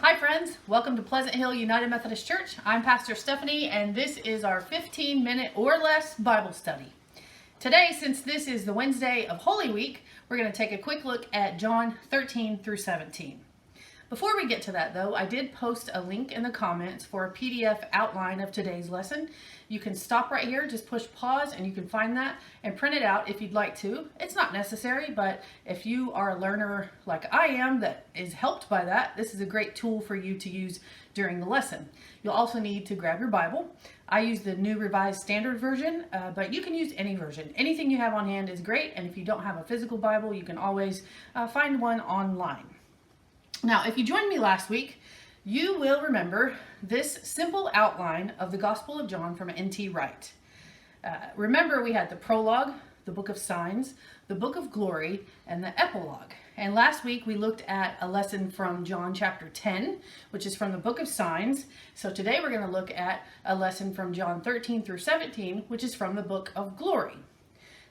Hi friends, welcome to Pleasant Hill United Methodist Church. I'm Pastor Stephanie and this is our 15-minute or less Bible study. Today, since this is the Wednesday of Holy Week, we're going to take a quick look at John 13 through 17. Before we get to that though, I did post a link in the comments for a PDF outline of today's lesson. You can stop right here, just push pause and you can find that and print it out if you'd like to. It's not necessary, but if you are a learner like I am that is helped by that, this is a great tool for you to use during the lesson. You'll also need to grab your Bible. I use the New Revised Standard Version, but you can use any version. Anything you have on hand is great, and if you don't have a physical Bible, you can always find one online. Now, if you joined me last week, you will remember this simple outline of the Gospel of John from N.T. Wright. Remember, we had the prologue, the book of signs, the book of glory, and the epilogue. And last week we looked at a lesson from John chapter 10, which is from the book of signs. So today we're going to look at a lesson from John 13 through 17, which is from the book of glory.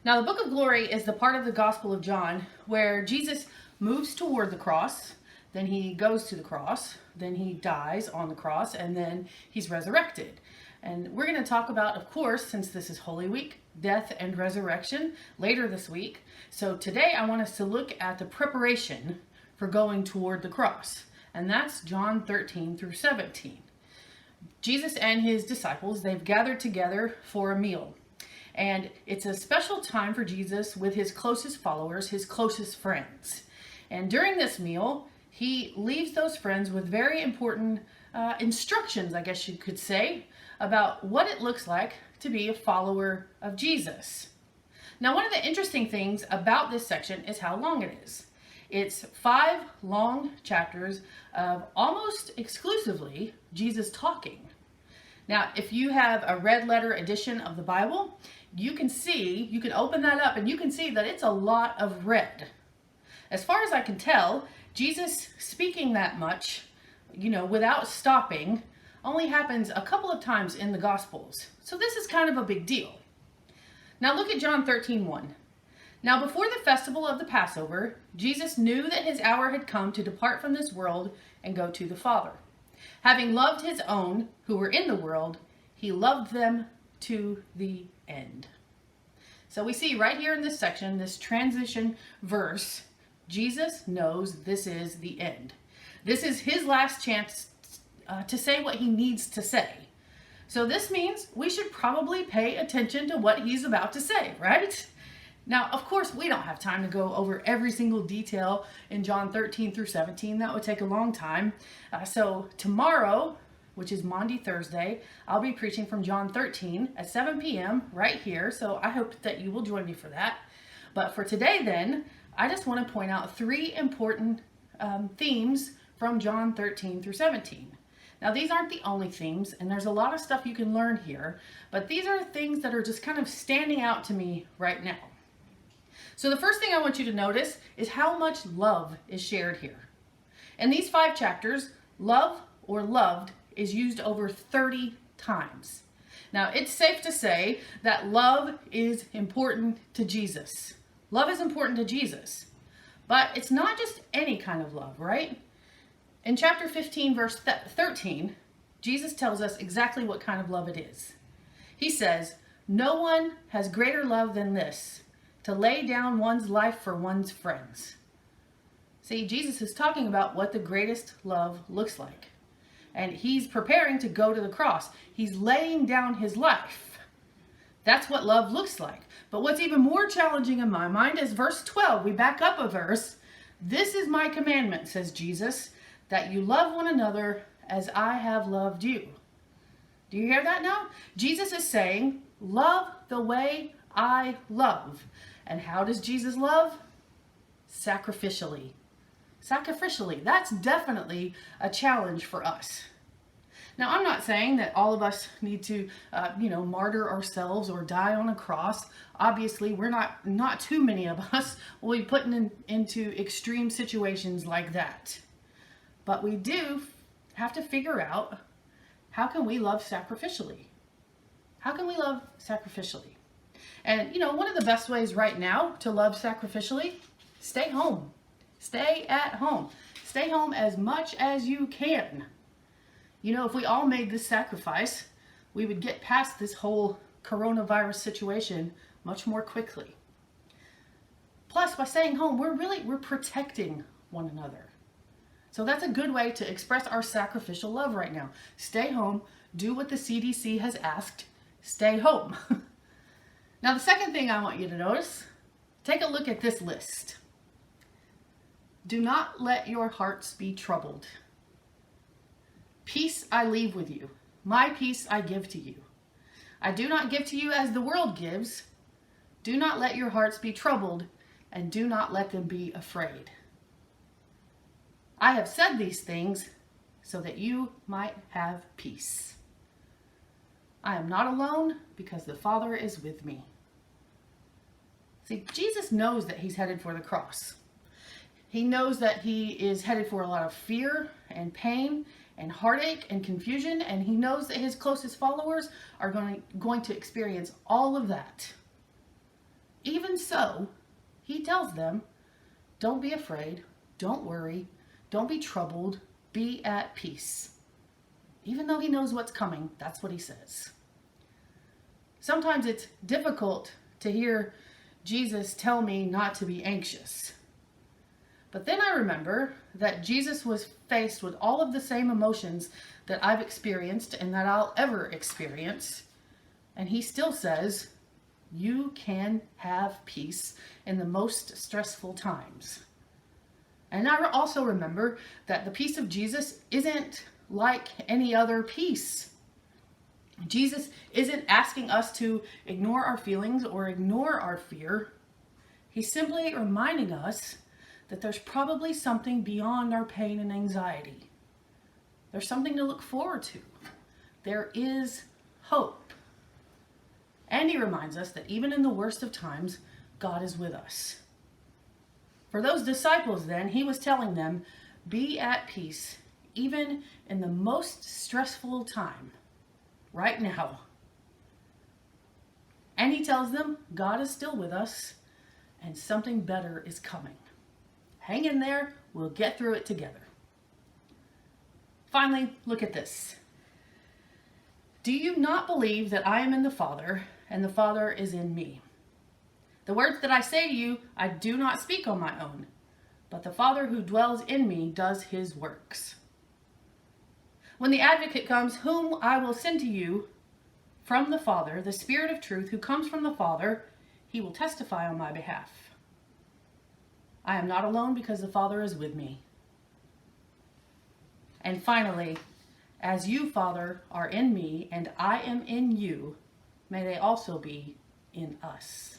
Now, the book of glory is the part of the Gospel of John where Jesus moves toward the cross. Then he goes to the cross, then he dies on the cross, and then he's resurrected. And we're going to talk about, of course, since this is Holy Week, death and resurrection later this week. So today I want us to look at the preparation for going toward the cross. And that's John 13 through 17. Jesus and his disciples, they've gathered together for a meal. And it's a special time for Jesus with his closest followers, his closest friends. And during this meal, he leaves those friends with very important instructions, I guess you could say, about what it looks like to be a follower of Jesus. Now, one of the interesting things about this section is how long it is. It's 5 long chapters of almost exclusively Jesus talking. Now, if you have a red letter edition of the Bible, you can open that up and you can see that it's a lot of red. As far as I can tell, Jesus speaking that much, without stopping, only happens a couple of times in the Gospels. So this is kind of a big deal. Now look at John 13:1. Now before the festival of the Passover, Jesus knew that his hour had come to depart from this world and go to the Father. Having loved his own who were in the world, he loved them to the end. So we see right here in this section, this transition verse, Jesus knows this is the end. This is his last chance to say what he needs to say. So this means we should probably pay attention to what he's about to say, right? Now, of course, we don't have time to go over every single detail in John 13 through 17. That would take a long time. So tomorrow, which is Maundy Thursday, I'll be preaching from John 13 at 7 p.m. right here. So I hope that you will join me for that. But for today then, I just want to point out 3 important themes from John 13 through 17. Now, these aren't the only themes, and there's a lot of stuff you can learn here, but these are things that are just kind of standing out to me right now. So the first thing I want you to notice is how much love is shared here. In these 5 chapters, love or loved is used over 30 times. Now, it's safe to say that love is important to Jesus. Love is important to Jesus, but it's not just any kind of love, right? In chapter 15, verse 13, Jesus tells us exactly what kind of love it is. He says, "No one has greater love than this, to lay down one's life for one's friends." See, Jesus is talking about what the greatest love looks like. And he's preparing to go to the cross. He's laying down his life. That's what love looks like. But what's even more challenging in my mind is verse 12. We back up a verse. "This is my commandment," says Jesus, "that you love one another as I have loved you." Do you hear that now? Jesus is saying, love the way I love. And how does Jesus love? Sacrificially. Sacrificially. That's definitely a challenge for us. Now, I'm not saying that all of us need to, martyr ourselves or die on a cross. Obviously, we're not too many of us will be put into extreme situations like that. But we do have to figure out, how can we love sacrificially? How can we love sacrificially? And, one of the best ways right now to love sacrificially, stay home. Stay at home. Stay home as much as you can. You know, if we all made this sacrifice, we would get past this whole coronavirus situation much more quickly. Plus, by staying home, we're protecting one another. So that's a good way to express our sacrificial love right now. Stay home, do what the CDC has asked, stay home. Now, the second thing I want you to notice, take a look at this list. Do not let your hearts be troubled. Peace I leave with you. My peace I give to you. I do not give to you as the world gives. Do not let your hearts be troubled, and do not let them be afraid. I have said these things so that you might have peace. I am not alone because the Father is with me. See, Jesus knows that he's headed for the cross. He knows that he is headed for a lot of fear and pain and heartache and confusion, and he knows that his closest followers are going to experience all of that. Even so, he tells them, don't be afraid, don't worry, don't be troubled, be at peace. Even though he knows what's coming, that's what he says. Sometimes it's difficult to hear Jesus tell me not to be anxious. But then I remember that Jesus was faced with all of the same emotions that I've experienced and that I'll ever experience. And he still says, you can have peace in the most stressful times. And I also remember that the peace of Jesus isn't like any other peace. Jesus isn't asking us to ignore our feelings or ignore our fear. He's simply reminding us that there's probably something beyond our pain and anxiety. There's something to look forward to. There is hope. And he reminds us that even in the worst of times, God is with us. For those disciples then, he was telling them, be at peace, even in the most stressful time, right now. And he tells them, God is still with us, and something better is coming. Hang in there, we'll get through it together. Finally, look at this. Do you not believe that I am in the Father, and the Father is in me? The words that I say to you, I do not speak on my own, but the Father who dwells in me does his works. When the Advocate comes, whom I will send to you from the Father, the Spirit of truth who comes from the Father, he will testify on my behalf. I am not alone because the Father is with me. And finally, as you, Father, are in me and I am in you, may they also be in us.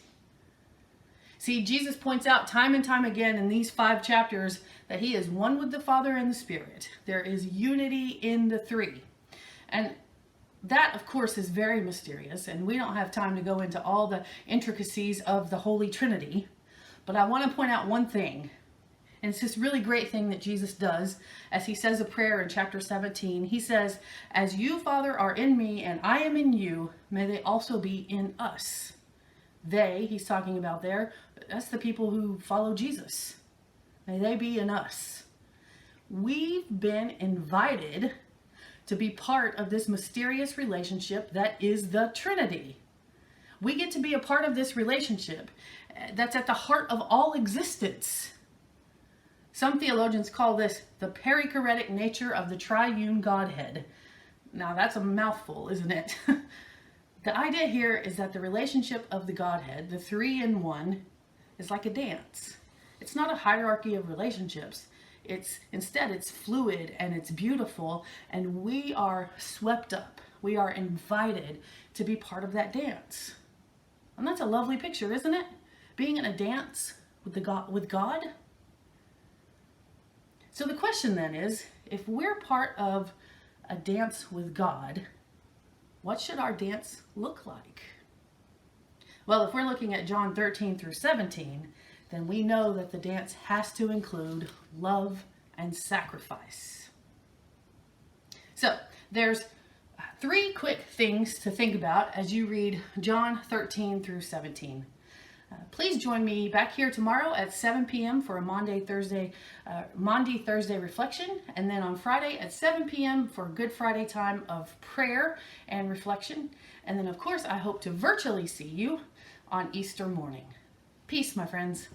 See, Jesus points out time and time again in these 5 chapters that he is one with the Father and the Spirit. There is unity in the three. And that, of course, is very mysterious, and we don't have time to go into all the intricacies of the Holy Trinity. But I want to point out one thing, and it's this really great thing that Jesus does as he says a prayer in chapter 17. He says, as you, Father, are in me and I am in you, may they also be in us. They, he's talking about there, that's the people who follow Jesus. May they be in us. We've been invited to be part of this mysterious relationship that is the Trinity. We get to be a part of this relationship that's at the heart of all existence. Some theologians call this the perichoretic nature of the triune Godhead. Now that's a mouthful, isn't it? The idea here is that the relationship of the Godhead, the 3 in 1, is like a dance. It's not a hierarchy of relationships. Instead it's fluid and it's beautiful, and we are swept up. We are invited to be part of that dance. And that's a lovely picture, isn't it? Being in a dance with God. So the question then is, if we're part of a dance with God, what should our dance look like? Well, if we're looking at John 13 through 17, then we know that the dance has to include love and sacrifice. So there's 3 quick things to think about as you read John 13 through 17. Please join me back here tomorrow at 7 p.m. for a Maundy Thursday reflection, and then on Friday at 7 p.m. for Good Friday time of prayer and reflection. And then, of course, I hope to virtually see you on Easter morning. Peace, my friends.